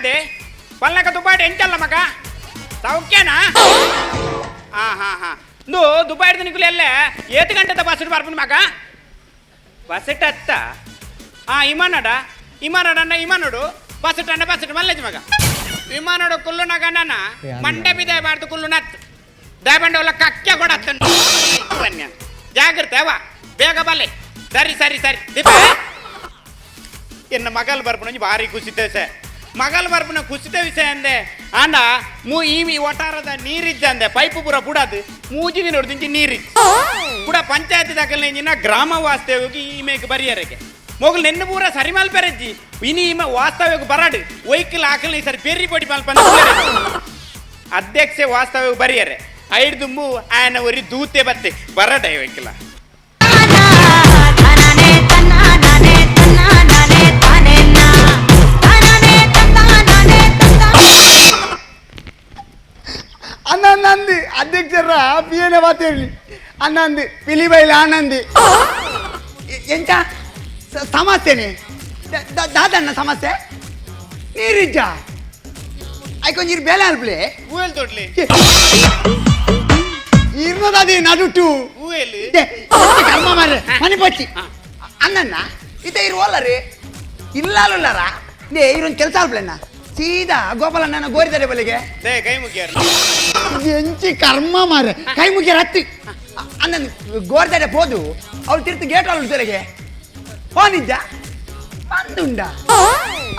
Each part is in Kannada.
ದುಪಾಯ್ದೆ ಪಲ್ಲಕ ದುಪಾಯ್ದೆ ಎಂಚಲ್ಲ ಮಗ ಸೌಖ್ಯನಾ ಹಾ ಇಂದು ದುಪಾಯ್ದು ನಿಕುಲು ಎಲ್ಲ ಏತು ಗಂಟೆದ ಬಸ್ಸಿಟ್ಟು ಬರ್ಪುನು ಮಗ ಬಸ್ಸಿಟ್ಟು ಅತ್ತ ಇಮಾನೋಡು ಬಸ್ಸಿಟ್ಟು ಮಲ್ಲೇಜ್ ಮಗ ವಿಮಾನೋಡು ಕುಲ್ಲು ನಗನ ಮಂಡೆ ಬಿದ್ದಾಯ್ಬಾರ್ದು ಕುಲ್ಲು ನತ್ತು ದಯಬಂಡೆ ಒಲ್ಲ ಕಕ್ಕೆ ಕೊಡತ್ತಂಡು ಜಾಗ್ರತೆ ಅವ ಬೇಗ ಬಲ್ಲೆ ಸರಿ ದೀಪ ಎನ್ನ ಮಗಲ್ ಬರ್ಪುನ ಭಾರಿ ಖುಷಿತೆ ವಿಷಯ ಮಗಲ್ ಬರ್ಪುನ ಖುಷಿತೆ ವಿಷಯ ಅಂದೆ ಅಂಡ ಈ ಒಟಾರದ ನೀರಿದ್ದ ಅಂದೆ ಪೈಪು ಪೂರ ಬುಡದು ಮೂಜಿಗೆ ನೋಡ್ದಿಂಚಿ ನೀರಿದ್ದು ಕೂಡ ಪಂಚಾಯತ್ ದಾಖಲೆ ಗ್ರಾಮ ವಾಸ್ತವ್ಯಕ್ಕೆ ಈಮೆಗೆ ಬರಿಯರಕ್ಕೆ ಮೊಗಲು ನೆನ್ನು ಪೂರ ಸರಿ ಮಲ್ಪೆರಜ್ಜಿ ಇನಿ ಈಮ ವಾಸ್ತವ್ಯಕ್ಕೆ ಬರಾಡು ಒಯ್ಕಲ್ ಹಾಕಲ್ ಸರಿ ಪೆರ್ರಿ ಪೊಡಿ ಮಲ್ಪಂದ ಅಧ್ಯಕ್ಷೆ ವಾಸ್ತವ್ಯಕ್ಕೆ ಬರಿಯರೆ ಐದು ದುಂಬು ಆಯನ ಒರಿ ದೂತೆ ಬತ್ತೆ ಬರಡ ಒಯ್ಕಲ್ಲ ಅನ್ನಂದಿ ಅಧ್ಯಕ್ಷರ ಪಿಯನೆ ಮಾತೇಳಿ ಅನ್ನಂದಿ ಪಿಲಿಬೈಲ ಆನಂದಿ ಎಂತ ಸಮಸ್ಯೆನೆ ದಾದಣ್ಣ ಸಮಸ್ಯೆ ನೀರಿಜ್ಜ ಐಕೊಂಜೀರು ಬೇಲೆ ಅಲ್ಪ್ಲೆ ಹೂವೆಲ್ ತೊಡ್ಲಿ ಇರ್ನೋದದಿ ನಡುಟು ಹೂವೆಲ್ಲಿ ಕರ್ಮ ಮಾರ್ರೆ ಮನೆ ಪಚ್ಚಿ ಅನ್ನಣ್ಣ ಇತ ಇರುವಲ್ಲರಿ ಇಲ್ಲಾರ ದೇ ಇರೊಂದು ಕೆಲಸ ಅಲ್ಪ್ಲೆಣ್ಣ ಸೀದಾ ಗೋಪಾಲಣ್ಣನ ಗೋರಿದರೆ ಬಲಿಗೆ ಕೈ ಮುಗಿಯಾರ ಎಂಚಿ ಕರ್ಮ ಮಾರ್ರೆ ಕೈ ಮುಗಿಯಾರ ಹತ್ತಿ ಅನ್ನ ಗೋರಿದರೆ ಹೋದು ಅವ್ರು ತಿರ್ತು ಗೇಟ್ ಅಲ್ಲಿ ತೆರೆಗೆ ಹೋನಿದ್ದ ಬಂದುಂಡ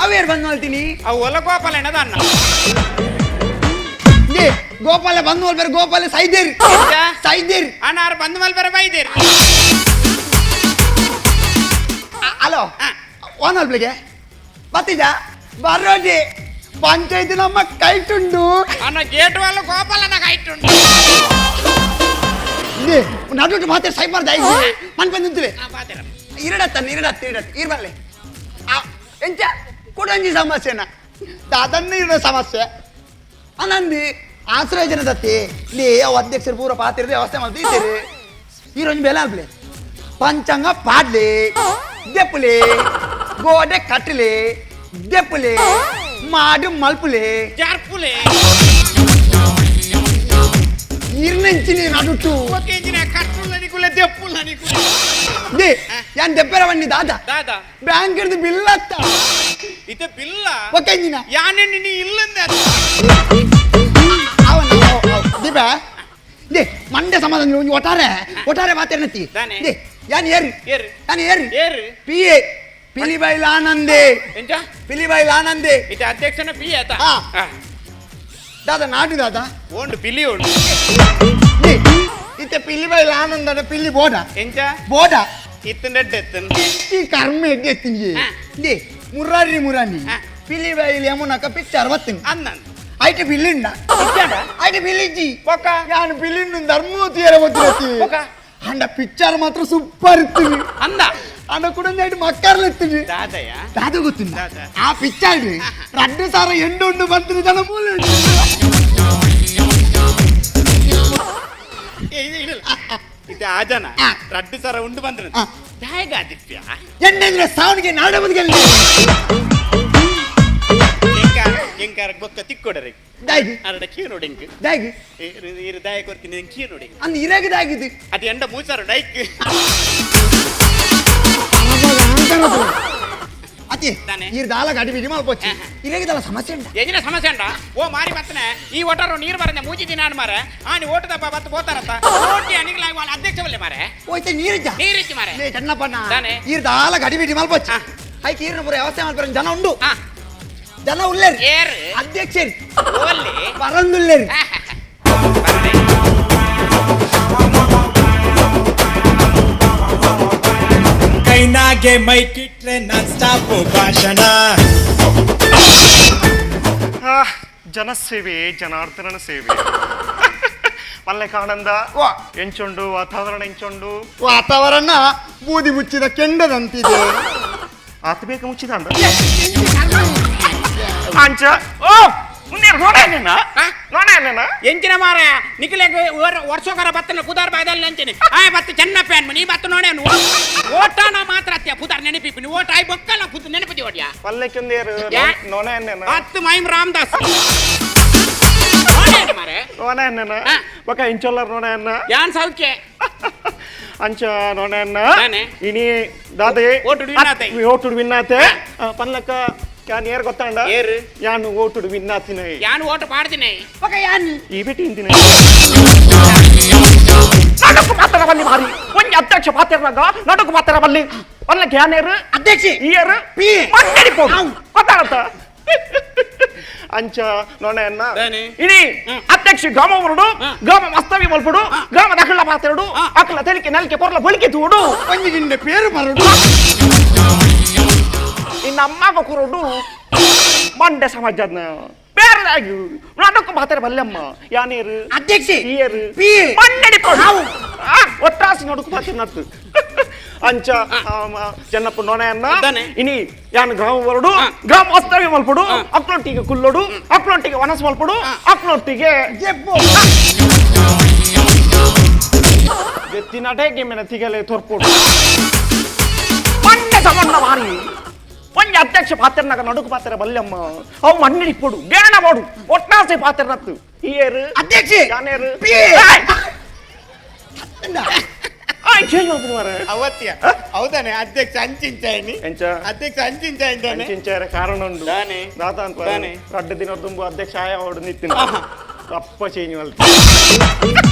ಅವೇರು ಬಂದು ಹೇಳ್ತೀನಿ ಅವು ಹೊಲ ಗೋಪಾಲಣ್ಣದ ಅಣ್ಣ ಗೋಪಾಲ ಬಂದು ಮಲ್ಬೇರೆ ಗೋಪಾಲ ಸೈದೇರಿ ಅಣ್ಣ ಅವ್ರು ಬಂದು ಮಲ್ಬೇರೆ ಬೈದೇರಿ ಹಲೋ ಓನ್ ಅಲ್ಪ್ಲಿಗೆ ಬತ್ತಿದ್ದ ಬರೋಜಿ ಪಂಚಾಯತ್ ನಮ್ಮ ಕೈಟುಂಡು ಅಣ್ಣ ಗೇಟ್ ವಾಲ ಗೋಪಾಲನ ಕೈಟುಂಡು ನಡು ಮಾತೆ ಸೈಬರ್ ದೈ ಮನ್ ಬಂದಿದ್ವಿ ಇರಡತ್ತ ಇರ್ಬರ್ಲೆ ಎಂಚ ಕೊಡಂಜಿ ಸಮಸ್ಯೆನ ದಾದನ್ನ ಇರೋ ಸಮಸ್ಯೆ ಅನಂದಿ ಆಶ್ರಯ ಜನ ದತ್ತಿ ಇಲ್ಲಿ ಅಧ್ಯಕ್ಷರು ಪೂರ ಪಾತಿರ್ದೆ ವ್ಯವಸ್ಥೆ ಮಾಡ್ತಿದ್ದೀರಿ ಈರೊಂದು ಬೆಲೆ ಅಲ್ಪ್ಲೆ ಪಂಚಾಂಗ ಪಾಡ್ಲಿ ದೆಪ್ಪಲಿ ಗೋಡೆ ಕಟ್ಟಲಿ ದೆಪ್ಪಲಿ ಮಾಡು ಮಲ್ಪುಲೆ ಜಾರ್ಪುಲೆ ಇರ್ನೆಂಚಿನಿ ನಡುಟು ಓಕೆಂಚಿನ ಕಟ್ಟುಲ್ಲ ನಿಕುಲೆ ದೆಪ್ಪುಲ್ಲ ನಿಕುಲೆ ದೇ ಯಾನ್ ದೆಪ್ಪೆರವಣ್ಣಿ ದಾದ ಬ್ಯಾಂಕ್ ಹಿಡಿದು ಬಿಲ್ ಅತ್ತ ಇತ ಬಿಲ್ಲ ಓಕೆಂಚಿನ ಯಾನೆ ನೀ ಇಲ್ಲಂದ ಅವನ ದೀಪ ದೇ ಮಂಡ್ಯ ಸಮಾಧಾನ ಒಂದು ಒಟ್ಟಾರೆ ಮಾತೇನತ್ತಿ ದೇ ಯಾನ್ ಏರಿ ಪಿಎ ಪಿಲಿಬೈಲ್ ಆನಂದೆ ಎಂಚ ಪಿಲಿಬೈಲ್ ಆನಂದೆ ಇತ ಅಧ್ಯಕ್ಷನ ಪಿ ಆತ ದಾದ ನಾಡು ದಾದ ಓಂಡು ಪಿಲಿ ಓಂಡು ಇತ್ತೆ ಪಿಲಿಬೈಲ್ ಆನಂದ ಪಿಲ್ಲಿ ಬೋಡ ಎಂಚ ಬೋಡ ಇತ್ತಂಡೆತ್ತನ್ ಈ ಕರ್ಮ ಎಡ್ಡೆತ್ತಿಂಜಿ ದೇ ಮುರಾರಿ ಪಿಲಿಬೈಲ್ ಯಮುನಕ ಪಿಕ್ಚರ್ ಬತ್ತಿನ ಅನ್ನನ್ ಐಟಿ ಬಿಲ್ಲಿಂಡ ಐಟಿ ಬಿಲ್ಲಿಜ್ಜಿ ಪೊಕ್ಕ ಯಾನು ಬಿಲ್ಲಿಂಡು ಧರ್ಮೂತಿಯರ ಗೊತ್ತಿರತ್ತಿ ಪೊಕ್ಕ ಅಂಡ ಪಿಕ್ಚರ್ ಮಾತ್ರ ಸೂಪರ್ ಇತ್ತೀನಿ ಅಂದ ಅಂಡ ಕೂಡ ನೈಟ್ ಮಕ್ಕರ್ಲು ಇತ್ತೀನಿ ದಾದಯ್ಯ ದಾದ ಗೊತ್ತಿಲ್ಲ ಆ ಪಿಕ್ಚರ್ ರಡ್ಡು ಸಾರ ಎಂಡು ಬಂತೀನಿ ಜನ ಮೂಲೆ ಇದು ಆ ಜನ ರಡ್ಡು ಸರ ಉಂಡು ಬಂದ್ರೆ ದಾಯಗಾದಿತ್ಯ ಎಂದ್ರೆ ಸಾವನಿಗೆ ನಾಡ ಬದುಕಲ್ಲಿ ಎಂಕಾರ ಬೊಕ್ಕ ತಿಕ್ಕೊಡರೆ ದಾಗಿ ಅರಡ ಕೀ ನೋಡಿ ದಾಗಿ ಇರು ದಾಯ ಕೊರ್ತೀನಿ ಕೀ ನೋಡಿ ಅಂದ್ ಇರಾಗಿದಾಗಿದ್ದು ಅದು ಎಂಡ ಮೂಸಾರು ಡೈಕ್ ಅತಿ ನೀರು ದಾಲ ಗಾಡಿ ಬಿಡಿ ಮಾಡ್ಕೋಚಿ ಇರಾಗಿದಲ್ಲ ಸಮಸ್ಯೆ ಉಂಟ ಎಜಿನ ಸಮಸ್ಯೆ ಉಂಟ ಓ ಮಾರಿ ಬತ್ತನೆ ಈ ಒಟ್ಟಾರು ನೀರು ಬರಂದೆ ಮೂಜಿ ನಾನು ಮಾರೆ ಆನಿ ಓಟದಪ್ಪ ಬತ್ತು ಹೋತಾರತ್ತ ಓಟಿ ಅನಿಗ್ಲಾಗಿ వాళ్ళ ಅಧ್ಯಕ್ಷವಲ್ಲೇ ಮಾರೆ ಹೋಯ್ತೆ ನೀರಿಜ್ಜ ಮಾರೆ ಚೆನ್ನಪ್ಪಣ್ಣ ನೀರು ದಾಲ ಗಾಡಿ ಬಿಡಿ ಮಾಡ್ಕೋಚಿ ಆಯ್ಕೆ ಈರಿನ ಪೂರ ವ್ಯವಸ್ಥೆ ಮಾಡ್ತಾರೆ ಜನ ಉಂಡು ಜನ ಉಳ್ಳೇರಿ ಏರ್ ಅಧ್ಯಕ್ಷರಿ ಓಲ್ಲಿ ಪರಂದುಳ್ಳೇರಿ ಕೈನಾಗೆ ಮೈಕಿಟ್ರೆ ನಾನ್ ಸ್ಟಾಪ್ ಭಾಷಣ ಜನಸೇವೆ ಜನಾರ್ದನ ಸೇವೆ ಮಲ್ಲೆಕಾನಂದ ಎಂಚುಂಡು ವಾತಾವರಣ ಎಂಚುಂಡು ವಾತಾವರಣ ಬೂದಿ ಮುಚ್ಚಿದ ಕೆಂಡದಂತಿದೆ ಆತ ಬೇಗ ಮುಚ್ಚಿದ ಅಂಚ ಓ ಮುಂದೆ ಎಂಚಿನ ಮಾರ ನಿಖಿಲೆಗೆ ವರ್ಷೋಕರ ಬತ್ತನ ಕುದಾರ್ ಬಾಯ್ದಲ್ಲಿ ನೆಂಚಿನಿ ಬತ್ತು ಚೆನ್ನಪ್ಪ ಅನ್ಮ ನೀ ಬತ್ತು ನೋಡೆ ಓಟಾನ ಮಾತ್ರ ಅತ್ಯ ಕುದಾರ್ ನೆನಪಿಪ್ಪಿ ಓಟ ಆಯ್ ಬೊಕ್ಕಲ್ಲ ಕುದ್ ನೆನಪತಿ ಓಡ್ಯಾ ಪಲ್ಲೆಕ್ಕೊಂದೇರು ನೋಣೆ ಅನ್ನೇನ ಹತ್ತು ಮೈಮ್ ರಾಮದಾಸ್ ಮಾರೆ ನೋಣೆ ಅನ್ನೇನ ಬೊಕ ಇಂಚೊಲ್ಲರ್ ನೋಣೆ ಅನ್ನ ಯಾನ್ ಸೌಖ್ಯ ಅಂಚ ನೋಣೆ ಅನ್ನ ನಾನೆ. ಇನಿ ದಾದೆ ಓಟುಡು ವಿನ್ನಾತೆ. ಓಟುಡು ವಿನ್ನಾತೆ ಪಲ್ಲಕ್ಕ ಯಾನ್ ಏರ್ ಗೊತ್ತಾಂಡ ಏರು ಯಾನು ಓಟುಡು ವಿನ್ನಾತಿನ ಯಾನ್ ಓಟು ಪಾಡ್ತೀನಿ ఒక యాన్ని ಈ ಬಿಟ್ಟು ಇಂತಿನ ನಡುಕು ಮಾತಾಡ ಬಲ್ಲಿ ಮಾರಿ ಒಂಜಿ ಅಧ್ಯಕ್ಷ ಪಾತ್ರನಾಗ ನಡುಕು ಮಾತಾಡ ಬಲ್ಲಿ ಪಲ್ಲಕ್ಕ ಯಾನೇರು అధ్యక్ష ಇಯರ್ ಪಿ ಮಂಗಡಿ ಪೋ ಗೊತ್ತಾಗತ್ತ ಅಂಚ ನೋಣೆಯನ್ನ ದಾನೆ. ಇಡೀ ಅಧ್ಯಕ್ಷ ಗ್ರಾಮ ಹೊರಡು ಗ್ರಾಮ ವಾಸ್ತವ್ಯ ಮಲ್ಪಡು ಗ್ರಾಮ ದಕ್ಕಳ ಮಾತಾಡು ಅಕ್ಕಲ ತೆಲಿಕೆ ನೆಲಕೆ ಪೊರ್ಲ ಬಳಿಕೆ ತೂಡು కొంచెం పేరు మరుడు ಇನ್ನು ಅಮ್ಮಗ ಕುರುಡು ಮಂಡ್ಯ ಸಮಾಜದ ಬೇರೆದಾಗಿ ನಾಟಕ ಮಾತಾಡ ಬಲ್ಲಮ್ಮ ಯಾನೇರು అధ్యక్ష ಇಯರ್ ಪಿ ಮಂಗಡಿ ಪೋ ಒಟ್ಟಾಸಿ ನಡುಕು ಮಾತಾಡ ನತ್ತು ಅಂಚ ಚೆನ್ನಪ್ಪ ನೋಣೆಯನ್ನ ದಾನೆ. ಇನಿ ಯಾನು ಗ್ರಾಮ ಹೊರಡು ಗ್ರಾಮ ವಾಸ್ತವ್ಯ ಮಲ್ಪಡು ಅಕ್ಲೊಟ್ಟಿಗೆ ಕುಲ್ಲೋಡು ಅಕ್ಲೊಟ್ಟಿಗೆ ವನಸ್ ಮಲ್ಪಡು ಅಕ್ಲೊಟ್ಟಿಗೆ చెప్పు ಎತ್ತಿನಟೆ ಗೆಮ್ಮೆನ ತಿಗಲೆ ತೋರ್ಪುಡು ಮಂಡ್ಯ ಸಮಣ್ಣ ಮಾರಿ ಒಂಜಿ ಅಧ್ಯಕ್ಷ ಪಾತ್ರನಾಗ ನಡುಕು ಪಾತ್ರ ಬಲ್ಲಮ್ಮ ಅವು ಮಣ್ಣಿಡಿಪ್ಪಡು ಬೇಣ ಮಾಡು ಒಟ್ಟಾಸೆ ಪಾತ್ರ ನತ್ತು ಹಿಯರು అధ్యక్ష ಯಾನೇರು ಪಿ ಚೇಂಜ್ ಮಾಡ್ಬಿಡು ಮಾರ ಅವತ್ಯ ಹೌದಾನೆ ಅಧ್ಯಕ್ಷ ಅಂಚಿಂಚಾಯನಿ ಎಂಚ ಅಧ್ಯಕ್ಷ ಅಂಚಿಂಚಾಯಿದ್ದಾನೆ ಅಂಚಿಂಚಾರ ಕಾರಣ ಉಂಡು ದಾನೆ. ದಾತ ಅಂತ ದಾನೆ. ರಡ್ಡ ದಿನ ತುಂಬು ಅಧ್ಯಕ್ಷ ಆಯ ಹೊಡು ನಿತ್ತಿನ ಅಪ್ಪ ಚೇಂಜ್ ಮಲ್ತ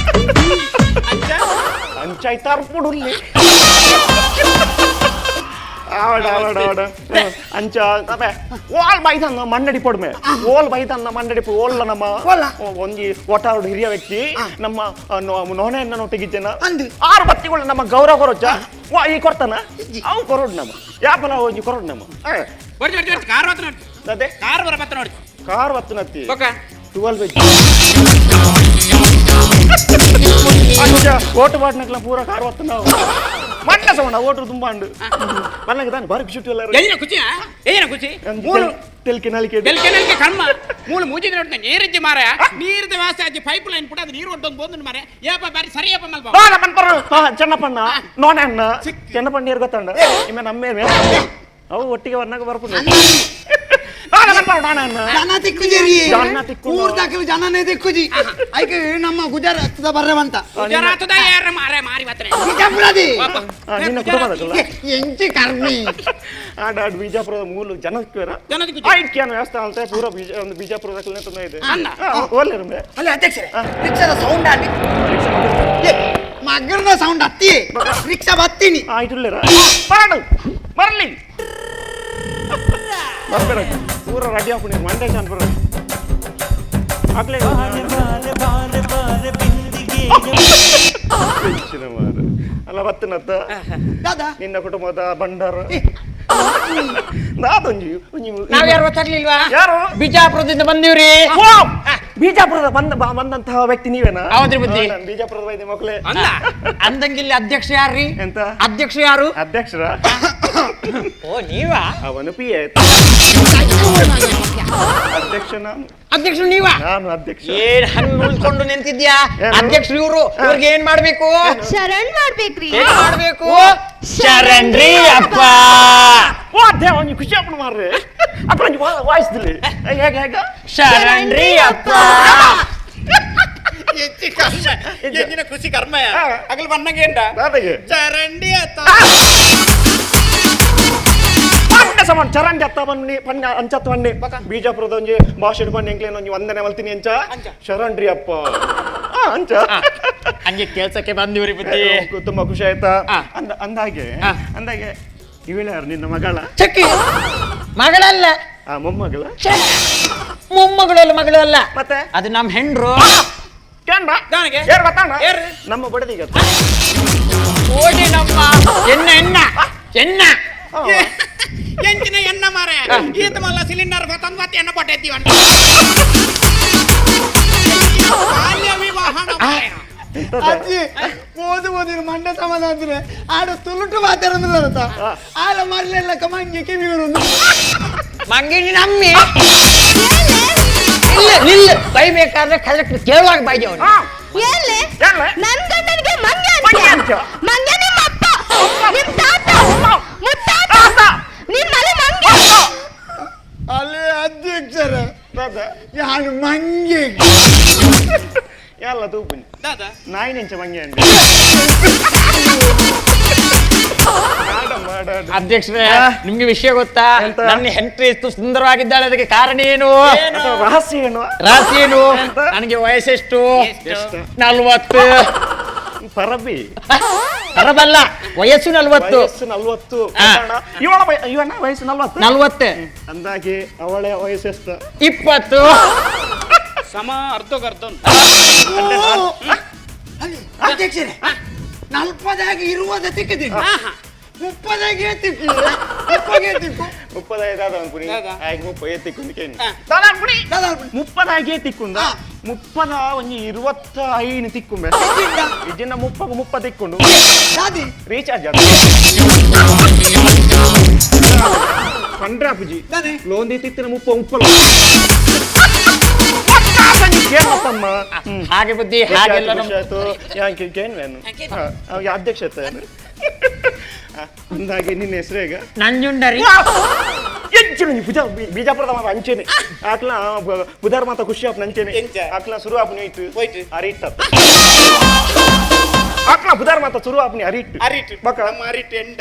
ಅಂಚ ಅಂಚಾಯ್ತಾರ್ಪುಡುಲ್ಲಿ ಆವಡ ಆವಡ ಆವಡ ಅಂಚ ಓಲ್ ಬೈದನ್ನ ಮಣ್ಣಡಿ ಪೊಡ್ಮೆ ಓಲ್ ಬೈದನ್ನ ಮಣ್ಣಡಿ ಓಲ್ಲ ನಮ್ಮ ಓಲ್ಲ. ಒಂಜಿ ಒಟ್ಟಾರು ಹಿರಿಯ ವ್ಯಕ್ತಿ ನಮ್ಮ ನೋಣೆಯನ್ನ ನಾವು ತೆಗಿದ್ದೇನ ಅಂದು. 6 ಬತ್ತಿಗಳು ನಮ್ಮ ಗೌರವ ಕೊರೊಚ್ಚ ಈ ಕೊಡ್ತಾನ ಅವು ಕೊರೋಡ್ ನಮ್ಮ ಯಾಪನ ಒಂಜಿ ಕೊರೋಡ್ ನಮ್ಮ ಬರ್ತಿ ಬರ್ತಿ ಬರ್ತಿ ಕಾರ್ ಬತ್ತ ನೋಡಿ ಅದೇ ಕಾರ್ ಬರ ಬತ್ತ ನೋಡಿ ಕಾರ್ ವತ್ತನತ್ತಿ ಬೊಕ್ಕ 12 ವೆಜ್ ಅಂಚ ಓಟು ಬಾಟ್ನಕ್ಲ ಪೂರ ಕಾರ್ ವತ್ತ ನಾವು ಮಂಡ್ಯ ಸವಣ ಓಟು ತುಂಬಾ ಉಂಡು ಮನ್ನಗೆ ತಾನೆ ಬಾರಿ ಖುಷಿ ಎಲ್ಲ ಎಲ್ಲಿನ ಖುಷಿ ಏನ ಖುಷಿ ಮೂಲು ತೆಲ್ಕೆ ನಲಿಕೆ ಬೆಲ್ಕೆ ಕರ್ಮ ಮೂಲು ಮೂಜಿದ ನೋಡ್ತಾನೆ ನೀರಿಜ್ಜಿ ಮಾರ ನೀರಿದ ವ್ಯವಸ್ಥೆ ಆಜಿ ಪೈಪ್ ಲೈನ್ ಪುಟ ಅದು ನೀರು ಒಡ್ಡೊಂದು ಬೋಂದು ಮಾರ ಏಪ ಬಾರಿ ಸರಿಯಪ್ಪ ಮಲ್ಪ ಚೆನ್ನಪ್ಪಣ್ಣ ನೋಣೆ ಅಣ್ಣ ಚೆನ್ನಪ್ಪಣ್ಣ ನೀರು ಗೊತ್ತಂಡ ಇಮ್ಮ ನಮ್ಮೇ ಅವು ಒಟ್ಟಿಗೆ ವರ್ಣಕ್ಕೆ ಬರ್ಕೊಂಡು ಜನ ತಿಕ್ಕುಜರಿ ಜನ ತಿಕ್ಕು. ಊರ್ ದಾಖಲು ಜನನೇ ತಿಕ್ಕುಜಿ ಐಕೆ ನಮ್ಮ ಗುಜರಾತ್ ಬರ್ರವಂತ ಗುಜರಾತದ ಯಾರ ಮಾರ ಮಾರಿ ಬತ್ತನೆ ಬಿಜಾಪುರದಿ ನಿನ್ನ ಕುಟುಂಬದಲ್ಲ ಎಂಚಿ ಕರ್ಮಿ ಆಡಾಡ್ ಬಿಜಾಪುರದ ಮೂಲ ಜನಕ್ಕಿರ ಜನದ ಖುಷಿ ಐಕ್ಯನ ವ್ಯವಸ್ಥೆ ಅಂತ ಪೂರ ಒಂದು ಬಿಜಾಪುರದಕ್ಕೆ ತಂದ ಇದೆ ಅಲ್ಲ. ಓಲ್ಲೆ ಅಲ್ಲ ಅಧ್ಯಕ್ಷರೇ ರಿಕ್ಷಾದ ಸೌಂಡ್ ಆಡಿ ಮಗರ್ನ ಸೌಂಡ್ ಹತ್ತಿ ರಿಕ್ಷಾ ಬತ್ತೀನಿ ಆಯ್ತುಳ್ಳೇರ ಬರಡು ಬರಲಿ ಬರ್ಬೇಡ ಪೂರ ರೆಡಿ ಹಾಕೊಂಡು ಮಂಡ್ಯ ಜಾನ್ ಬರ ಆಗ್ಲೇ ಅಲ್ಲ ಬತ್ತನತ್ತ ದಾದಾ ನಿನ್ನ ಕುಟುಂಬದ ಬಂಡಾರ ನಾದೊಂಜಿ ನಾವ್ ಯಾರು ಗೊತ್ತಾಗ್ಲಿಲ್ವಾ ಯಾರು ಬಿಜಾಪುರದಿಂದ ಬಂದಿವ್ರಿ ಓ! ಬಿಜಾಪುರದ ಬಂದಂತಹ ವ್ಯಕ್ತಿ ನೀವೇನಾ ಹೌದ್ರಿ ಬುದ್ಧಿ. ನಾನು ಬಿಜಾಪುರದ ವೈದ್ಯ ಮಕ್ಕಳೇ ಅಲ್ಲ ಅಂದಂಗಿಲ್ಲಿ ಅಧ್ಯಕ್ಷ ಯಾರ್ರಿ ಎಂತ ಅಧ್ಯಕ್ಷ ಯಾರು ಅಧ್ಯಕ್ಷರ ಓ ನೀವಾ ಅವನು ಪಿ ಅಧ್ಯಕ್ಷ ಅಧ್ಯಕ್ಷರು ನೀವಾ ನಾನು ಅಧ್ಯಕ್ಷ ಏನ್ ಹಂಗ್ ಉಳ್ಕೊಂಡು ನಿಂತಿದ್ಯಾ ಏನು? ಅಧ್ಯಕ್ಷರು ಇವ್ರು ಇವ್ರಿಗೆ ಏನ್ ಮಾಡ್ಬೇಕು ಶರಣ್ ಮಾಡ್ಬೇಕ್ರಿ ಏನ್ ಮಾಡ್ಬೇಕು ಶರಣ್ರಿ ಅಪ್ಪ ಓ ದೇವ ನೀವು ಖುಷಿ ಹಾಕೊಂಡು ಮಾರ್ರೆ ಅಪ್ಪ ನೀವು ವಾಯಿಸ್ದಿಲ್ಲ ಹೇಗೆ ಹೇಗ ಶರಣ್ರಿ ಅಪ್ಪ ಖುಷಿ ಕರ್ಮ ಹಾ. ಅಗಲ್ ಬನ್ನಗೇಂಡ ನಾದಗೆ ಚರಂಡಿ ಅತ್ತ ಪಂಡ ಸಮಾನ ಚರಂಡಿ ಅತ್ತ ಬನ್ನಿ ಪಂಡ ಅಂಚತ್ ಬನ್ನಿ ಬಿಜಾಪುರದ ಒಂಜಿ ಭಾಷೆ ಬನ್ನಿ ಎಂಕ್ಲೇನ ಒಂಜಿ ವಂದನೆ ಮಲ್ತೀನಿ ಅಂಚ ಶರಣ್ರಿ ಅಪ್ಪ ಅಂಚ ಹಂಗೆ ಕೆಲ್ಸಕ್ಕೆ ಬಂದಿವ್ರಿ ಬುದ್ಧಿ ತುಂಬಾ ಖುಷಿ ಆಯ್ತಾ ಹಾ. ಅಂದಾಗೆ ಹಾ. ಅಂದಾಗೆ ಇವಳು ಯಾರು ನಿನ್ನ ಮಗಳ ಚಕ್ಕಿ ಮಗಳಲ್ಲ ಮೊಮ್ಮಗಳ ಮೊಮ್ಮಗಳು ಮಗಳು ಅಲ್ಲ ಮತ್ತೆ ಅದು ನಮ್ ಹೆಂಡ್ರು ಕೇಂದ್ರ ನನಗೆ? ಏರ್ ಗೊತ್ತಾಣ ಏರ್ರಿ? ನಮ್ಮ ಬಡದಿಗೆ ಓಡಿ ನಮ್ಮ ಎಣ್ಣ ಹಾ. ಎಂಚಿನ ಎಣ್ಣ ಮಾರೆ ಈತ ಮಲ್ಲ ಸಿಲಿಂಡರ್ ಗೊತ್ತಂದ್ ಮತ್ತೆ ಎಣ್ಣ ಪಟ್ಟೈತಿ ಬಾಲ್ಯ ವಿವಾಹನ ಮಾರೆ. ಅಜ್ಜಿ ಓದು ಓದಿನ ಮಂಡ್ಯ ಸಮಾನ ಅಂದ್ರೆ ಆಡು ತುಳುಟು ಮಾತಾಡೋದಿಲ್ಲ ಆಲ ಮರ್ಲೆಲ್ಲ ಕಮಂಗಿ ಕಿವಿಗಳು ಮಂಗಿನಿ ನಮ್ಮಿ ಇಲ್ಲ ನಿಲ್ಲ ಬೈಬೇಕಾದ್ರೆ ಕರೆಕ್ಟ್ ಕೇಳುವಾಗ ಬೈದಿ ಅವನು. ಎಲ್ಲಿ ಎಲ್ಲಿ? ನನ್ ಗಂಡನಿಗೆ ಮಂಗ್ಯ ಮಂಗ್ಯ ಅಂತ ಅಂತ. ಮಂಗ್ಯ ನಿಮ್ಮ ಅಪ್ಪ ನಿಮ್ ತಾತ ಮುತ್ತಾತ ನಿನ್ ಮನೆ ಮಂಗ್ಯ ಅಲ್ಲಿ ಅಧ್ಯಕ್ಷರ ದಾದಾ ಯಾನು ಮಂಗೆ ಎಲ್ಲ ತೂಪುನಿ ದಾದಾ ನಾಯಿ ನಿಂಚ ಮಂಗೆ ಅಂದೆ ಅಧ್ಯಕ್ಷರೇ ನಿಮ್ಗೆ ವಿಷಯ ಗೊತ್ತಾ? ಎಂತ? ನನ್ನ ಹೆಂಡತಿ ಎಷ್ಟು ಸುಂದರವಾಗಿದ್ದಾಳೆ, ಅದಕ್ಕೆ ಕಾರಣ ಏನು? ಅಥವಾ ರಹಸ್ಯ ಏನು? ರಾಶಿ ಏನು? ನನಗೆ ವಯಸ್ಸೆಷ್ಟು? ಎಷ್ಟು? 40. ಪರಬಿ ಅರಬಲ್ಲ, ವಯಸ್ಸು 40. ವಯಸ್ಸು 40. ಹಾ. ಇವನ ವಯಸ್ಸು 40. 40. ಅಂದಾಗೆ ಅವಳ ವಯಸ್ಸು ಎಷ್ಟು? 20. ಸಮ ಅರ್ಧಕ್ಕರ್ಧ ಅಲ್ಲಿ ಅಧ್ಯಕ್ಷರೇ 40 ಇರುವುದ ತಿಕ್ಕಿದ್ದೀನಿ 30 ತಿಕ್ಕು 35 ಆದವನು ಪುರಿ ದಾದಾ. ಆಯ್ತು 30 ತಿಕ್ಕೊಂಡು ಕೇಳಿ ಹಾ. ದಾದಾ ಪುರಿ ದಾದಾ 30 ತಿಕ್ಕೊಂಡ 30 ಒಂಜಿ 25 ತಿಕ್ಕೊಂಬೆ ಇಜ್ಜಿನ 30 ತಿಕ್ಕೊಂಡು ದಾದಿ ರೀಚಾರ್ಜ್ ಆದ ಪಂಡ್ರಾಪುಜಿ ದಾದಿ ಲೋನ್ ತಿತ್ತಿನ 30 ಕೇಳತ್ತಮ್ಮ ಹಾಗೆ ಬುದ್ಧಿ ಹಾಗೆಲ್ಲ ನಮ್ಮ ಅಧ್ಯಕ್ಷತೆ ಅಂದಾಗೆ ನಿನ್ನ ಹೆಸರು ಈಗ ನಂಜುಂಡರಿ. ಹೆಚ್ಚು ಬಿಜಾಪುರದ ಮಾತ ಅಂಚೆನೆ ಆಕ್ಲ ಬುಧಾರ ಮಾತ ಖುಷಿ ಆಪ್ ನಂಚೆನೆ ಆಕ್ಲ ಶುರು ಆಪ್ನಿ ಹೋಯ್ತು ಹೋಯ್ತು. ಅರಿಟ್ಟ ಆಕ್ಲ ಬುಧಾರ ಮಾತ ಶುರು ಆಪ್ನಿ ಅರಿಟ್ಟು ಅರಿಟ್ಟು ಬಕ ನಮ್ಮ ಅರಿಟ್ಟು ಎಂಡ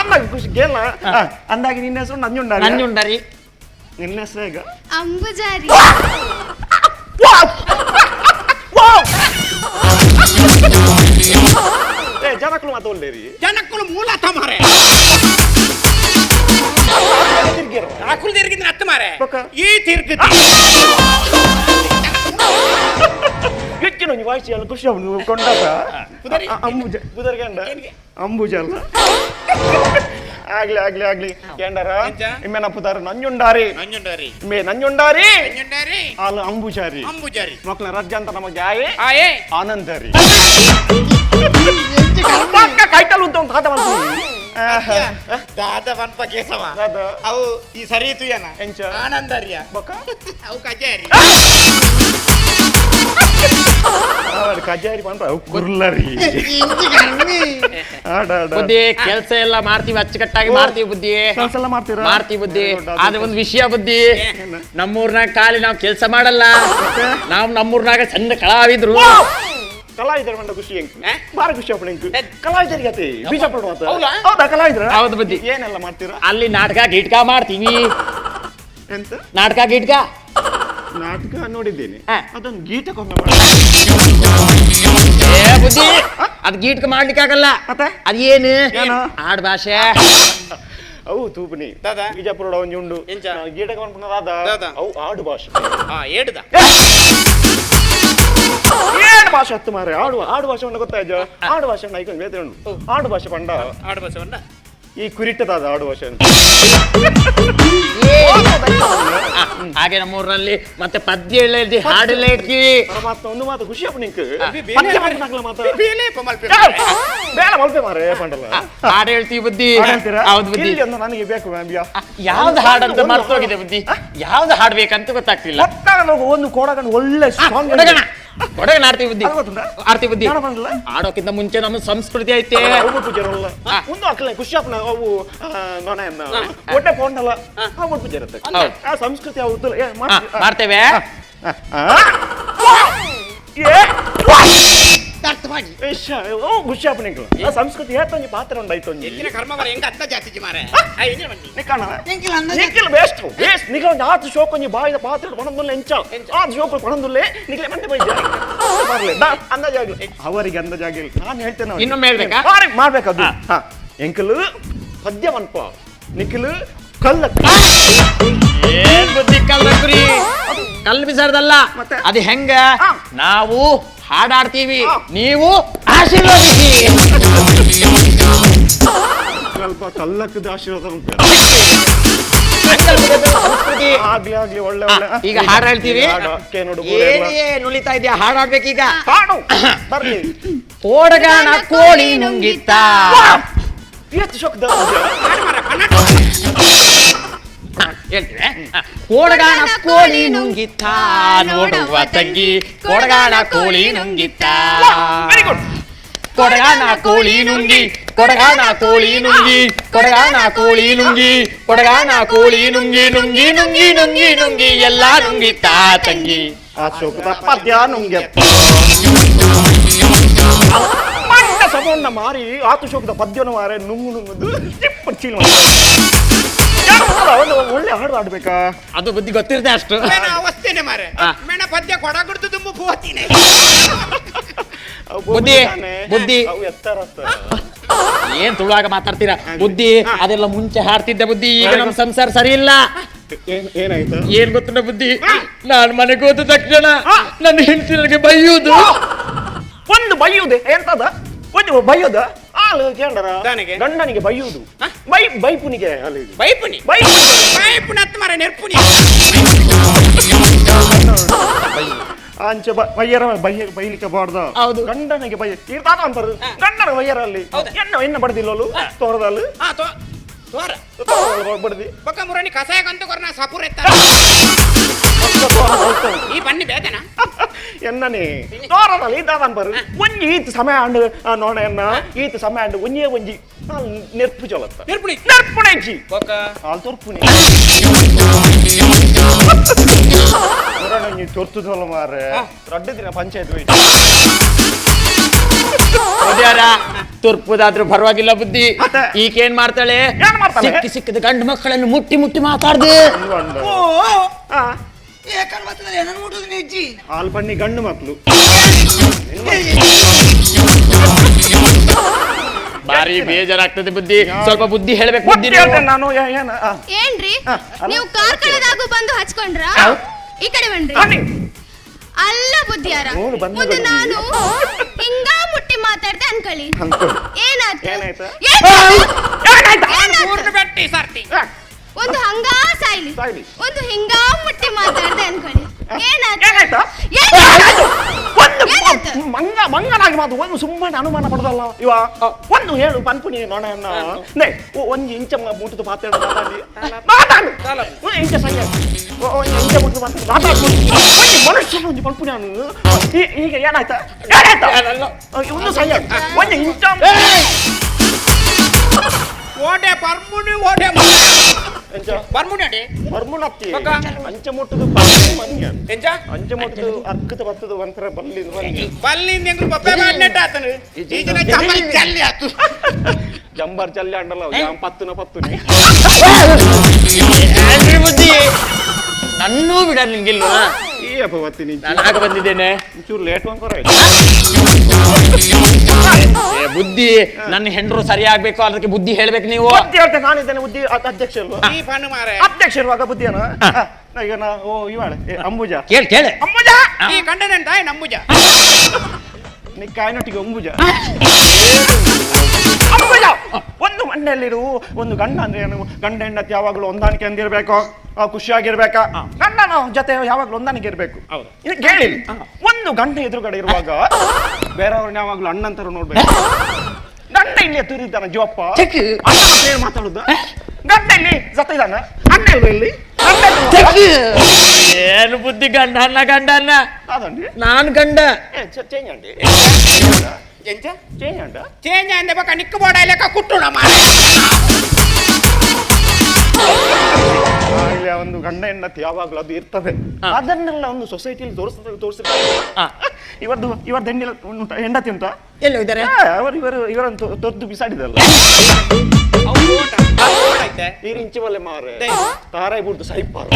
ಅಂದಾಗ ಖುಷಿ ಕೇಳ ಅಂದಾಗೆ ನಿನ್ನ ಹೆಸರು ನಂಜುಂಡಾರಿ ನಂಜುಂಡರಿ. ನಿನ್ನ ಹೆಸರು ಈಗ ಅಂಬುಜಾರಿ ಜನಕ್ಕಳು ಮಾತ ಒಳ್ಳೆರಿ ಜನಕ್ಕಳು ಮೂಲ ಮಾರೆ ಆಕುಲ್ ತಿರ್ಗಿದ್ರೆ ಹತ್ತು ಮಾರೆ ಪಕ್ಕ. ಈ ತಿರ್ಗಿ ಹೆಚ್ಚಿನ ವಾಯ್ಸ್ ಎಲ್ಲ ಖುಷಿ ಅವನು ಕೊಂಡಾಗ ಬುಧರಿ. ಅಂಬುಜ ಬುಧರ್ ಗಂಡ ಏನ್ಗೆ? ಅಂಬುಜ ಅಲ್ಲ ಆಗ್ಲಿ ಕೆಂಡರ ಎಂಚ? ಇಮ್ಮೆನ ಪುದಾರ ನಂಜುಂಡಾರಿ ನಂಜುಂಡಾರಿ ಮೇ ನಂಜುಂಡಾರಿ ನಂಜುಂಡಾರಿ ಅಲ್ಲ ಅಂಬುಜಾರಿ ಅಂಬುಜಾರಿ ಮಕ್ಕಳ ರಜ್ಜ ಅಂತ ನಮಗೆ ಆಯೆ ಆಯೇ ಆನಂದರಿ ಕೈತಲ್ ಅಂತ ಒಂದು ಹಾತ ದಾದ ಬನ್ಪ ಕೇಸವ ದಾದ. ಅವು ಈ ಸರಿಯಿತು ಏನ ಎಂಚ? ಆನಂದರ್ಯ ಬೊಕ್ಕ ಅವು ಕಜೇರಿ ಕಜಾರಿ ಬಂದ್ರ ಕುರ್ಲರಿ ಆಡ ಬುದ್ಧಿ ಕೆಲ್ಸ ಎಲ್ಲ ಮಾಡ್ತೀವಿ, ಅಚ್ಚುಕಟ್ಟಾಗಿ ಮಾಡ್ತೀವಿ ಬುದ್ಧಿ, ಕೆಲಸ ಎಲ್ಲ ಮಾಡ್ತೀರಾ ಮಾಡ್ತೀವಿ ಬುದ್ಧಿ. Very good. ಆದ್ರೆ ಒಂದು ವಿಷಯ ಬುದ್ಧಿ, ನಮ್ಮೂರ್ನಾಗ ಖಾಲಿ ನಾವು ಕೆಲಸ ಮಾಡಲ್ಲ, ನಾವು ನಮ್ಮೂರ್ನಾಗ ಚಂದ ಕಲಾವಿದ್ರು. ಕಲಾವಿದರ ಮಂಡ ಖುಷಿ ಹೆಂಗ್ ಹಾ? ಬಾರ ಖುಷಿ ಅಪ್ಪ ಹೆಂಗ್ ಕಲಾವಿದರಿಗೆ ಅತಿ ಬಿಜಾಪುರ ಮಾತು ಹೌದಾ? ಹೌದಾ ಕಲಾವಿದ್ರ ಹೌದು ಬುದ್ಧಿ. ಏನೆಲ್ಲ ಮಾಡ್ತೀರಾ ಅಲ್ಲಿ ನಾಟಕ ಗಿಟ್ಕ ಮಾಡ್ತೀವಿ. ಎಂತ ನಾಟಕ ಗಿಟ್ಕ ನಾಟಕ ನೋಡಿದ್ದೇನೆ ಹಾ. ಅದೊಂದು ಗೀಟಕ್ಕೊಮ್ಮೆ ಮಾಡಿ ಏ ಬುದ್ಧಿ, ಅದ್ ಗೀಟ್ಕ ಮಾಡ್ಲಿಕ್ಕೆ ಆಗಲ್ಲ. ಮತ್ತೆ? ಅದೇನು ಏನು? ಆಡ್ ಭಾಷೆ. ಅವು ತೂಪನಿ ದಾದಾ. ಬಿಜಾಪುರ ಒಂಜಿ ಉಂಡು ಎಂಚ? ಗೀಟಕ್ಕೊಂಡ್ ದಾದಾ. ಅವು ಆಡು ಭಾಷೆ ಏಡ್ದ ಏನ್ ಭಾಷೆ ಹತ್ತು ಮಾರೆ ಆಡು ಭಾಷೆ ಉಂಡ ಗೊತ್ತಾಯ್ತು ಆಡು ಭಾಷೆ ಉಂಡು ಐಕೊಂಡು ಬೇತೆ ಉಂಡು ಆಡು ಭಾಷೆ ಪಂಡ ಆಡು ಬಸವಣ್ಣ ಈ ಕುರಿಟ್ಟದಾದ ಆಡು ಭಾಷೆ ಅಂತ ಹಾಗೆ ನಮ್ಮೂರಲ್ಲಿ ಮತ್ತೆ ಪದ್ಯ ಎಲ್ಲ ಇರ್ತಿ, ಹಾಡೆಲ್ಲ ಇರ್ತೀವಿ. ಪರಮಾತ್ಮ ಒಂದು ಮಾತು ಖುಷಿ ಅಪ್ಪ ನಿಂಕ್ ಬೇಲೆ ಪದ್ಯ ಮಾಡ್ನಕ್ಲ ಮಾತು ಬೇಲೆ ಪಮಲ್ಪೆ ಬೇಡ ಮಲ್ಪೆ ಮಾರೆ ಪಂಡಲ್ಲ ಹಾಡು ಹೇಳ್ತೀವಿ ಬುದ್ಧಿ. ಹಾಡ್ ಹೇಳ್ತೀರಾ? ಹೌದು ಬುದ್ಧಿ. ಇಲ್ಲಿ ಒಂದು ನನಗೆ ಬೇಕು ಮ್ಯಾಮ್ಯಾ ಯಾವ್ದು ಹಾಡಂತ ಮರ್ತೋಗಿದೆ ಬುದ್ಧಿ, ಯಾವ್ದು ಹಾಡ್ಬೇಕಂತ ಗೊತ್ತಾಗ್ತಿಲ್ಲ. ಒಂದು ಕೋಡಗನ್ ಒಳ್ಳೆ ಸಾಂಗ್ ಕೊಡಗಣ ಕೊಡಗಣ ಆಡ್ತೀವಿ ಬುದ್ಧಿ, ಅದು ಗೊತ್ತುಂಟಾ? ಆಡ್ತೀವಿ ಬುದ್ಧಿ. ಜಾಣ ಬಂದ್ಲ? ಆಡೋಕ್ಕಿಂತ ಮುಂಚೆ ನಮ್ಮ ಸಂಸ್ಕೃತಿ ಐತೆ. ಪೂಜಾರಲ್ಲ ಒಂದು ಅಕ್ಕಲ ಖುಷಿ ಅಪ್ಪನ ಅವು ನೊಣೆಯನ್ನ ಹೊಟ್ಟೆ ಪೋಂಡಲ್ಲ ಅವು ಪೂಜೆ ಇರುತ್ತೆ ಹೌದು. ಆ ಸಂಸ್ಕೃತಿ ಅವ್ರದ್ದು ಮಾಡ್ತೇವೆ. ಖುಷಿ ಅಪ್ಪನಿಗೆ ಆ ಸಂಸ್ಕೃತಿ ಹೇಳ್ತಂಜಿ ಪಾತ್ರ ಉಂಡಾಯ್ತು ಹೆಚ್ಚಿನ ಕರ್ಮ ಬರ ಹೆಂಗ ಅತ್ತ ಜಾಸ್ತಿ ಮಾರೆ ನಿಖಿಲ್ ಬೇಸ್ಟ್ ಬೇಸ್ಟ್ ನಿಖಿಲ್ ಒಂದು ಆತು ಶೋಕ್ ಒಂಜಿ ಬಾಯಿದ ಪಾತ್ರ ಪಣಂದುಲ್ಲ ಎಂಚ ಆತು ಶೋಕ್ ಪಣಂದುಲ್ಲೆ ನಿಖಿಲೆ ಮಂಡೆ ಬೈಜ ಬರ್ಲಿ ಅಂದಾಜಾಗ್ಲಿ ಅವರಿಗೆ ಅಂದಾಜಾಗಿಲ್ಲ ನಾನು ಹೇಳ್ತೇನೆ ಇನ್ನೊಮ್ಮೆ ಹೇಳ್ಬೇಕಾ? ಮಾಡ್ಬೇಕದು ಹಾ ಎಂಕಲ್ ಪದ್ಯವನ್ಪ ನಿಖಿಲ್ ಕಲ್ಲ ಏನ್ ಬುದ್ಧಿ ಕಲ್ಲ ಗುರಿ, ಕಲ್ಲು ಬಿಸಾಡ್ದಲ್ಲ. ಮತ್ತೆ? ಅದು ಹೆಂಗ, ಹಾ. ನಾವು ಹಾಡಾಡ್ತೀವಿ, ಹಾ. ನೀವು ಆಶೀರ್ವದಿಸಿ. ಸ್ವಲ್ಪ ಕಲ್ಲಕ್ಕದ ಆಶೀರ್ವಾದ ಉಂಟು ಸಂಸ್ಕೃತಿ. ಆಗ್ಲಿ ಆಗ್ಲಿ ಒಳ್ಳೆ ಹಾ, ಒಳ್ಳೆ ಈಗ ಹಾಡು ಹೇಳ್ತೀವಿ. ನೋಡು ಏನೇ ನುಳಿತಾ ಇದೆಯಾ, ಹಾಡಾಡ್ಬೇಕೀಗ. ಹಾಡು ಬರ್ಲಿ ಓಡಗಾಣ ಕೋಳಿ ನುಂಗಿತ್ತ. ಎಷ್ಟು ಶೋಕ್ ಹೇಳ್ತೀವಿ ಕೊಡಗಾಣ ಕೋಳಿ ನುಂಗಿತ್ತ ನೋಡುವ ತಂಗಿ ಕೊಡಗಾಣ ಕೋಳಿ ನುಂಗಿತ್ತ ವೆರಿ ಗುಡ್. ಕೊಡಗಾಣ ಕೋಳಿ ನುಂಗಿ ಕೊಡಗಾಣ ಕೋಳಿ ನುಂಗಿ ಕೊಡಗಾಣ ಕೋಳಿ ನುಂಗಿ ಕೊಡಗಾಣ ಕೋಳಿ ನುಂಗಿ ನುಂಗಿ ನುಂಗಿ ನುಂಗಿ ನುಂಗಿ ಎಲ್ಲ ನುಂಗಿತ್ತ ತಂಗಿ ಅಶೋಕದ ಪದ್ಯ ನುಂಗ್ಯಪ್ಪ ಮಂಡ ಸಭವನ್ನ ಮಾರಿ ಆತುಶೋಕದ ಪದ್ಯನ ಮಾರೆ ನುಂಗುದು ಚಿಪ್ಪ ಚೀಲ ಒಳ್ಳೆ ಹಾಡು ಆಡ್ಬೇಕಾ? ಅದು ಬುದ್ಧಿ ಗೊತ್ತಿರದೆ ಅಷ್ಟು ಮೇಣ ಅವಸ್ಥೆನೆ ಮಾರೆ ಮೇಣ ಪದ್ಯ ಕೊಡ ಕುಡ್ದು ತುಂಬ ಪೋತಿನೇ ಬುದ್ಧಿ, ಬುದ್ಧಿ. ಅವು ಎತ್ತರ ಏನ್ ತುಳುವಾಗ ಮಾತಾಡ್ತೀರಾ ಬುದ್ಧಿ ಅದೆಲ್ಲ ಮುಂಚೆ ಹಾಡ್ತಿದ್ದೆ ಬುದ್ಧಿ ಈಗ ನಮ್ಮ ಸಂಸಾರ ಸರಿ ಇಲ್ಲ ಏನಾಯ್ತು? ಏನ್ ಗೊತ್ತುಂಟ ಬುದ್ಧಿ ನಾನು ಮನೆಗೆ ಹೋದ ತಕ್ಷಣ ನನ್ನ ಹೆಂಡತಿ ನನಗೆ ಬೈಯುವುದು ಒಂದು ಬೈಯುವುದೇ ಎಂತದ? ಒಂದು ಬೈಯೋದ ಆಳು ಕೇಂದ್ರ ದಾನಿಗೆ? ಗಂಡನಿಗೆ ಬೈಯುವುದು ಬೈಪುನಿಗೆ ಅಲ್ಲಿ ಬೈಪುನಿ ಬೈ ಬೈಪುನಿ ಹತ್ತು ಮಾರೆ ನೆರ್ಪುನಿ ಅಂಚೆ ಬೈಯರ ಬೈಲಿಕ್ಕೆ ಬಾರ್ದು ಹೌದು. ಗಂಡನಿಗೆ ಬೈ ಇರ್ತಾದ ಅಂತಾರೆ ಗಂಡನ ಬೈಯರಲ್ಲಿ ಎನ್ನ ಬಡದಿಲ್ಲೋಲು ತೋರದಲ್ಲಿ ಹಾ ತೋರ ಬಡದಿ ಬೊಕ್ಕ ಮುರನಿ ಕಸಾಯಕಂತೂ ಕೊರ್ನ ಸಪುರ ಎತ್ತ ಈ ಬನ್ನಿ ಬೇದನ ಎನ್ನನೆ ತೋರದಲ್ಲಿ ಇದ್ದಾದ ಅಂಬರು ಒಂಜಿ ಈತ ಸಮಯ ಅಂಡು ನೋಡನ್ನ ಈತ ಸಮಯ ಅಂಡು ಒಂಜೇ ಒಂಜಿ ನೆರ್ಪು ಚಲತ್ತ ನೆರ್ಪುನಿ ನೆರ್ಪುಣೆಂಚಿ ಬೊಕ್ಕ ಹಾಲು ತೋರ್ಪುನಿ ಮುರಣಿ ತೊರ್ತುದಲ್ಲ ಮಾರೆ ರಡ್ಡು ದಿನ ಪಂಚಾಯತ್ ಹೋಯ್ತು ತುರ್ಪುದಾದ್ರೂ ಪರವಾಗಿಲ್ಲ ಬುದ್ಧಿ ಈಕೇನ್ ಮಾಡ್ತಾಳೆ ಏನ್ ಮಾಡ್ತಾಳೆ? ಸಿಕ್ಕದ ಗಂಡು ಮಕ್ಕಳನ್ನು ಮುಟ್ಟಿ ಮುಟ್ಟಿ ಮಾತಾಡ್ದೆ ಏಕನ್ ಬರ್ತದೆ ಏನನ್ನು ಮುಟ್ಟುದು ನಿಜ್ಜಿ ಹಾಲು ಬನ್ನಿ ಗಂಡು ಮಕ್ಕಳು ಬಾರಿ ಬೇಜಾರಾಗ್ತದೆ ಬುದ್ಧಿ ಸ್ವಲ್ಪ ಬುದ್ಧಿ ಹೇಳ್ಬೇಕು ಬುದ್ಧಿ ನಾನು ಏನ ಏನ್ರಿ ನೀವು ಕಾರ್ಕಳದಾಗೂ ಬಂದು ಹಚ್ಕೊಂಡ್ರ ಈ ಕಡೆ ಬನ್ರಿ ಅಲ್ಲ ಬುದ್ಧಿಯಾರ ನೋಡು, ಬಂದು ಮುಂದೆ ಬಂದು. ನಾನು ಹಿಂಗ ಮುಟ್ಟಿ ಮಾತಾಡ್ದೆ ಅನ್ಕೊಳ್ಳಿ ಏನಾಯ್ತು ಏನಾಯ್ತು? ಮೂರ್ನ ಬೆಟ್ಟಿ ಸರ್ತಿ ಒಂದು ಹಂಗ ಸಾಯ್ಲಿ ಸಾಯ್ಲಿ. ಒಂದು ಹಿಂಗ ಮುಟ್ಟಿ ಮಾತಾಡ್ದೆ ಅನ್ಕೊಳ್ಳಿ ಏನಾಯ್ತು ಏನಾಯ್ತು? ಏನಾಯ್ತು? ಮಂಗನಾಗಿ ಮಾತು ಒಂದು ಸುಮ್ಮನೆ ಅನುಮಾನ ಪಡದಲ್ಲ ಇವ ಒಂದು ಹೇಳು ಪನ್ಪುನಿ ನೋಡಣ್ಣ ನೇ ಒಂಜಿ ಇಂಚ ಮುಟ್ಟದು ಮಾತಾಡು ಮಾತಾಡು ಒಂದು ಇಂಚ ಸಣ್ಣ ಒಂದು ಇಂಚ ಮುಟ್ಟದು ಮಾತಾಡು ಮನುಷ್ಯ ಒಂದು ಪನ್ಪುನಿ ಅವನು ಈಗ ಏನಾಯ್ತಾ ಏನಾಯ್ತಾ ಒಂದು ಸಣ್ಣ ಒಂದು ಇಂಚ ಓಟೆ ಪರ್ಮುನಿ ಓಟೆ ಪರ್ಮುನಿ ಅಡಿ ಮರ್ಮುನತ್ತಿ ಮಗ. ಅಂಚೆ ಮುಟ್ಟದು ಎಂಜ ಅಂಚೆ ಮುಟ್ಟದು ಅರ್ಕದ ಬರ್ತದ ಒಂಥರ ಬಲ್ಲಿಂದ ಬನ್ನಿ ಬಲ್ಲಿಂದ ಹೆಂಗ್ ಬಪ್ಪೆ ಮಾಡ್ನೆಟ್ಟ ಆತನು ಈಗಿನ ಚಮಲ್ ಜಲ್ಲಿ ಆತು ಜಂಬರ್ ಚಲ್ಲಿ ಅಂಡಲ್ಲ ಪತ್ತುನ ಪತ್ತುನಿ ಬುದ್ಧಿ ನನ್ನೂ ಬಿಡಲ್ಲ ನಿಂಗಿಲ್ವಾ ಈ ಅಪ್ಪ ಬತ್ತೀನಿ ನಾನು ಆಗ ಬಂದಿದ್ದೇನೆ ಚೂರು ಲೇಟ್ ಅಂಕರ ಬುದ್ಧಿ ನನ್ನ ಹೆಂಡ್ರು ಸರಿ ಆಗ್ಬೇಕು ಅದಕ್ಕೆ ಬುದ್ಧಿ ಹೇಳ್ಬೇಕು ನೀವು ಬುದ್ಧಿ ಹೇಳ್ತೆ ನಾನಿದ್ದೇನೆ ಬುದ್ಧಿ ಅಧ್ಯಕ್ಷ ಅಲ್ವಾ ಈ ಪಣ್ಣು ಮಾರೆ ಅಧ್ಯಕ್ಷ ಇರುವಾಗ ಬುದ್ಧಿಯನ ಈಗ ನಾ ಓ ಇವಾಳೆ ಅಂಬುಜ ಕೇಳಿ ಅಂಬುಜ ಈ ಕಂಡನಂತ ನಂಬುಜ ನೀ ಕಾಯಿನೊಟ್ಟಿಗೆ ಅಂಬುಜ ಅಂಬುಜ ಒಂದು ಮಣ್ಣಲ್ಲಿರು ಒಂದು ಗಂಡ ಅಂದ್ರೆ ಏನು ಗಂಡ ಹೆಂಡತಿ ಯಾವಾಗಲೂ ಹೊಂದಾಣಿಕೆ ಅಂದಿರ್ಬೇಕು ಖುಷಿಯಾಗಿರ್ಬೇಕಾ ಗಂಡನ ಜೊತೆ ಯಾವಾಗಲೂ ಹೊಂದಾಣಿಕೆ ಇರ್ಬೇಕು ಇದು ಕೇಳಿ ಒಂದು ಗಂಡ ಎದುರುಗಡೆ ಇರುವಾಗ ಬೇರೆಯವ್ರನ್ನ ಯಾವಾಗಲೂ ಅಣ್ಣಂತರ ನೋಡ್ಬೇಕು ಗಂಡ ಇಲ್ಲಿ ಎತ್ತಿದ್ದಾನ ಜೀವಪ್ಪ ಏನ್ ಮಾತಾಡುದು ಗಂಡ ಇಲ್ಲಿ ಜೊತೆ ಇದ್ದಾನ ಅಣ್ಣ ಇಲ್ವ ಇಲ್ಲಿ ಏನು ಬುದ್ಧಿ ಗಂಡ ಅನ್ನ ಅದಂడి ನಾನು ಗಂಡ ಚೇಂಜ್ ಅಂడి ಎಂಜ ಚೇಂಜ್ ಅಂಡ ಚೇಂಜ್ ಅಂದೆ ಬಕ್ಕ ನಿಕ್ಕು ಬೋಡ ಲೆಕ್ಕ ಕುಟ್ಟುಣ ಮಾರೆ ಇಲ್ಲಿ ಒಂದು ಗಂಡ ಹೆಂಡತಿ ಯಾವಾಗಲೂ ಅದು ಇರ್ತದೆ ಅದನ್ನೆಲ್ಲ ಒಂದು ಸೊಸೈಟಿಯಲ್ಲಿ ತೋರಿಸ್ತಾರೆ ಇವರದ್ದು ಹೆಂಡತಿ ಉಂಟಾ ಎಲ್ಲಿ ಹೋಗಿದ್ದಾರೆ ಇವರನ್ನು ತೊದ್ದು ಬಿಸಾಡಿದಲ್ಲ ಐತೆ ನೀರು ಇಂಚಿವಲ್ಲೆ ಮಾರೆ ತಾರಾಯಿ ಬಿಡ್ದು ಸೈಪಾರ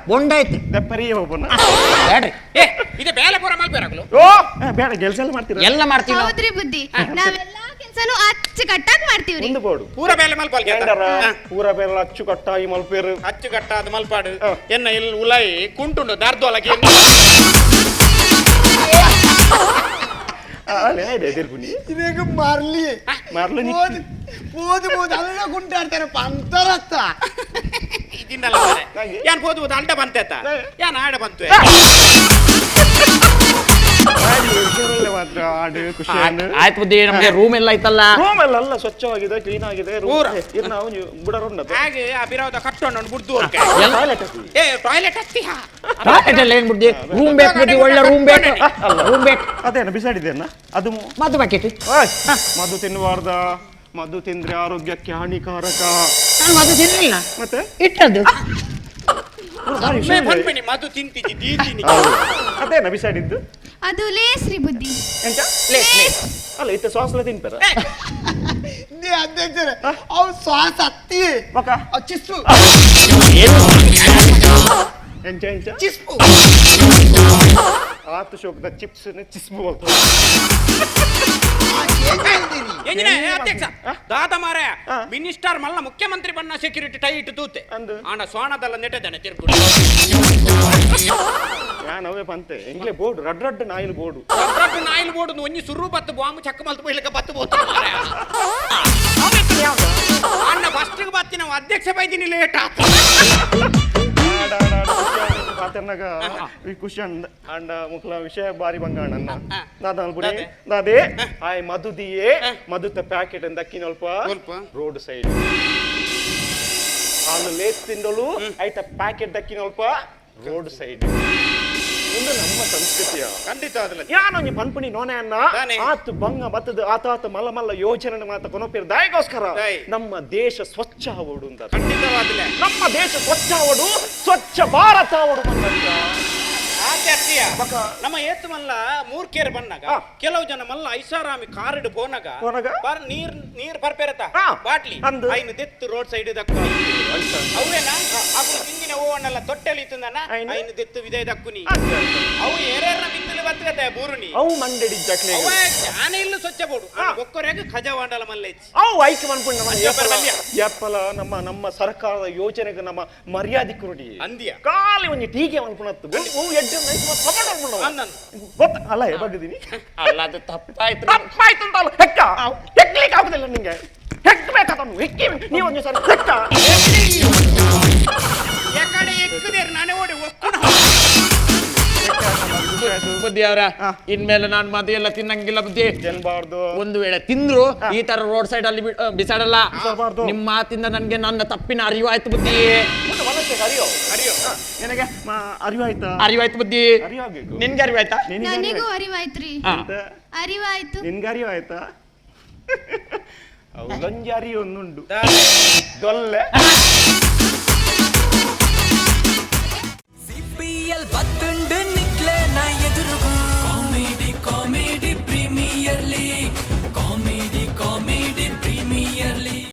ಬೊಂಡಾಯ್ತು ದೆಪ್ಪರಿಯ ಒಬ್ಬನ ಬೇಡ್ರಿ ಏ ಇದು ಬೇಲೆ ಪೂರ ಮಲ್ಪೇರಾಗಲು ಓ ಬೇಡ ಕೆಲಸ ಎಲ್ಲ ಮಾಡ್ತೀರ ಎಲ್ಲ ಮಾಡ್ತೀವಿ ನಾವು ಹೌದ್ರಿ ಬುದ್ಧಿ ನಾವೆಲ್ಲಾ ಕೆಲ್ಸನು ಅಚ್ಚುಕಟ್ಟಾಗಿ ಮಾಡ್ತೀವ್ರಿ ಒಂದು ಬೋರ್ಡು ಪೂರ ಬೇಲೆ ಮಲ್ಪಲ್ ಪೂರ ಬೇರೆ ಅಚ್ಚು ಕಟ್ಟಾಗಿ ಮಲ್ಪೇರು ಅಚ್ಚುಕಟ್ಟಾದ ಮಲ್ಪಾಡು ಎನ್ನ ಇಲ್ಲಿ ಉಲೈ ಕುಂಟುಂಡು ದಾರ್ದೊಳಗೆ ಎದಿರ್ಪುನಿ ಇದೇಗ ಮಾರ್ಲಿ ಮಾರ್ಲು ಓದು ಅಲ್ಲ ಗುಂಟಾಡ್ತಾರೆ ಪಂತರತ್ತ ಇದನ್ನಲ್ಲ ಏನ್ ಹೋದ್ಬೋದು ಅಡ್ಡ ಬಂತೆತ್ತ ಏನ್ ಆಡ ಬಂತು ವಿಷಯದಲ್ಲೇ ಮಾತ್ರ ಹಾಡು ಖುಷಿ ಆಯ್ತು ಬುದ್ಧಿ, ನಮ್ಗೆ ರೂಮ್ ಎಲ್ಲ ಐತಲ್ಲ. ರೂಮ್ ಎಲ್ಲ ಸ್ವಚ್ಛವಾಗಿದೆ, ಕ್ಲೀನ್ ಆಗಿದೆ. ನಾವು ಬುಡರೊಂಡದ್ದು ಹಾಗೆ ಅಭಿರಾವದ ಕಟ್ಟೋಣ ಬುಡ್ದು ಏ ಟಾಯ್ಲೆಟ್ ಹತ್ತಿಯಾ ಟಾಯ್ಲೆಟ್ ಎಲ್ಲ ಏನ್ ಬುದ್ಧಿ, ರೂಮ್ ಬೇಕು ಬುದ್ಧಿ, ಒಳ್ಳೆ ರೂಮ್ ಬೇಕು. ರೂಮ್ ಬೇಕು. ಅದೇನ ಬಿಸಾಡಿದ್ದೇನ ಅದು ಮದ್ದು ಪ್ಯಾಕೆಟ್. ಮದ್ದು ತಿನ್ನಬಾರ್ದ, ಮದ್ದು ತಿಂದ್ರೆ ಆರೋಗ್ಯಕ್ಕೆ ಹಾನಿಕಾರಕ. ನಾನು ಮದ್ದು ತಿನ್ನಲಿಲ್ಲ, ಮತ್ತೆ ಇಟ್ಟದ್ದು. ಬಂದ್ಬಿಡಿ ಮದು ತಿಂತೀನಿ ಅದೇನ ಬಿಸಾಡಿದ್ದು ಅದು ಲೇಸ್ರಿ ಬುದ್ಧಿ. ಎಂತ ಅಲ್ಲ ಇತ್ತ ಸಾಸ್ಲ ತಿಂತಾರ ಅಧ್ಯಕ್ಷರೇ ಅವ್ರು ಶ್ವಾಸ ಹತ್ತಿ ಮಕ ಚಿಸ್ಪು ಎಂಚ ಎಂಚ ಚಿಸ್ಪು ಆತು ಶೋಕದ ಚಿಪ್ಸ್ ಚಿಸ್ಪು ಎಂಜಿನ ಅಧ್ಯಕ್ಷ ದಾದ ಮಾರಾಯ ಮಿನಿಸ್ಟರ್ ಮಲ್ಲ ಮುಖ್ಯಮಂತ್ರಿ ಬಣ್ಣ ಸೆಕ್ಯೂರಿಟಿ ಟೈಟ್ ತೂತೆ ಅಂದು ಆನ ಸ್ವಾಣದಲ್ಲ ನೆಟ್ಟದಾನೆ ತಿರ್ಗುಡಿ ಯಾನವೇ ಪಂತೆ ಇಂಗ್ಲೇ ಬೋರ್ಡ್ ರಡ್ ರಡ್ ನಾಯಿಲ್ ಬೋರ್ಡು ನಾಯಿಲ್ ಬೋರ್ಡ್ ಒಂಜಿ ಸುರು ಬತ್ತು ಬಾಂಬು ಚಕ್ಕ ಮಲ್ತು ಬೈಲಿಕ್ಕೆ ಬತ್ತು ಬೋದು ಮಾರಾಯ ಅಣ್ಣ ಫಸ್ಟ್ಗೆ ಬತ್ತಿ ನಾವು ಅಧ್ಯಕ್ಷ ಬೈದಿನಿ ಲೇಟ್ ಆತ ಪಾತ್ರನಾಗ ಖುಷಿ ಅಂಡ ಮುಕ್ಲ ವಿಷಯ ಬಾರಿ ಬಂಗಾಣ ನಾದಲ್ಪುಡಿ ನಾದೇ ಆಯ್ ಮದುದಿಯೇ ಮದುತ ಪ್ಯಾಕೆಟ್ ಅಂತ ದಕ್ಕಿನಲ್ಪ ರೋಡ್ ಸೈಡ್ ಅವನು ಲೇಸ್ ತಿಂದಳು ಆಯ್ತ ಪ್ಯಾಕೆಟ್ ದಕ್ಕಿನಲ್ಪ ರೋಡ್ ಸೈಡ್ ಒಂದು ನಮ್ಮ ಸಂಸ್ಕೃತಿಯ ಖಂಡಿತ ಅದಲ್ಲ ಯಾನೊಂದು ಪನ್ಪುಣಿ ನೋನೆ ಅನ್ನ ಆತು ಬಂಗ ಬತ್ತದ ಆತಾತ ಮಲ್ಲ ಮಲ್ಲ ಯೋಜನೆ ಮಾತ ಕೊನೊಪ್ಪಿರ ದಾಯಗೋಸ್ಕರ ನಮ್ಮ ದೇಶ ಸ್ವಚ್ಛ ಆವಡು ಅಂತ ಖಂಡಿತವಾದಿಲ್ಲ ನಮ್ಮ ದೇಶ ಸ್ವಚ್ಛ ಆವಡು ಸ್ವಚ್ಛ ಭಾರತ ಆವಡು ಬಂದಂತ ನಮ್ಮ ಏತ್ ಮಲ್ಲ ಮೂರ್ಕೇರ್ ಬನ್ನಗ ಕೆಲವು ಜನ ಮಲ್ಲ ಐಷಾರಾಮಿ ಕಾರಿಡ್ ಬೋನಗ ನೀರ್ ಬರ್ಪೇರತ ಬಾಟ್ಲಿ ಐನು ದೆತ್ತು ರೋಡ್ ಸೈಡ್ ದಕ್ಕ ಅವೇನ ಅವು ಹಿಂದಿನ ಓವನ್ನೆಲ್ಲ ತೊಟ್ಟೆಲಿ ಇತ್ತಂದನ ಐನು ದೆತ್ತು ವಿದಯ ದಕ್ಕುನಿ ಅವು ಏರೇರ್ನ ಬಿತ್ತಲು ಬತ್ತಗತೆ ಬೂರುನಿ ಅವು ಮಂಡೆಡಿ ಜಕ್ಲೆ ಅವ ಆನೆ ಇಲ್ಲು ಸ್ವಚ್ಛ ಬೋಡು ಒಕ್ಕರೆಗ ಖಜವಾಂಡಲ ಮಲ್ಲೆಚ್ಚಿ ಅವು ಐಕ್ ಮನ್ಪುಂಡ ಯಪ್ಪಲ ನಮ್ಮ ಸರ್ಕಾರದ ಯೋಜನೆಗೆ ನಮ್ಮ ಮರ್ಯಾದೆ ಕೊಡಿ ಅಂದಿಯ ಕಾಲಿ ಒಂಜಿ ಟೀಕೆ ಮನ್ಪುಣತ್ತು ಅವು ಎಡ್ಡೆ ಗೊತ್ತ ಅಲ್ಲ ಬಗ್ಗಿದೀನಿ ಅಲ್ಲ ಅದು ತಪ್ಪಾಯ್ತು ತಪ್ಪಾಯ್ತು ಅಂತ ಅಲ್ಲ ಹೆಕ್ಕ ಹೆಕ್ಲಿಕ್ಕೆ ಆಗುದಿಲ್ಲ ನಿಂಗೆ ಹೆಕ್ಬೇಕಾದನು ಹೆಕ್ಕಿ ನೀವು ಒಂದು ಸರಿ ಹೆಕ್ಕ ಯಾಕಡೆ ಎಕ್ಕದೇರು ನಾನೇ ಓಡಿ ಒಕ್ಕುಣ ಬುದ್ಧಿ ಅವರ ಇನ್ಮೇಲೆ ನಾನು ಮದು ಎಲ್ಲ ತಿನ್ನಂಗಿಲ್ಲ ಬುದ್ಧಿ. ತಿನ್ಬಾರ್ದು. ಒಂದು ವೇಳೆ ತಿಂದ್ರು ಈ ತರ ರೋಡ್ ಸೈಡ್ ಅಲ್ಲಿ ಬಿಸಾಡಲ್ಲ. ನಿಮ್ಮ ಮಾತಿಂದ ನನ್ಗೆ ನನ್ನ ತಪ್ಪಿನ ಅರಿವು ಆಯ್ತು ಬುದ್ಧಿ. ನಿನಗೆ ಅರಿವಾಯ್ತಾ? ಅರಿವಾಯ್ತು ಬುದ್ಧಿ. ಅರಿವಾಗಬೇಕು. ನಿನ್ಗೆ ಅರಿವಾಯ್ತಾ? ನನಗೂ ಅರಿವಾಯ್ತ್ರಿ. ಅರಿವಾಯ್ತು. ನಿನ್ಗೆ ಅರಿವಾಯ್ತಾ? ಅವಳೊಂಜಿ ಅರಿವೊಂದುಂಡು ದೊಲ್ಲೆ CPL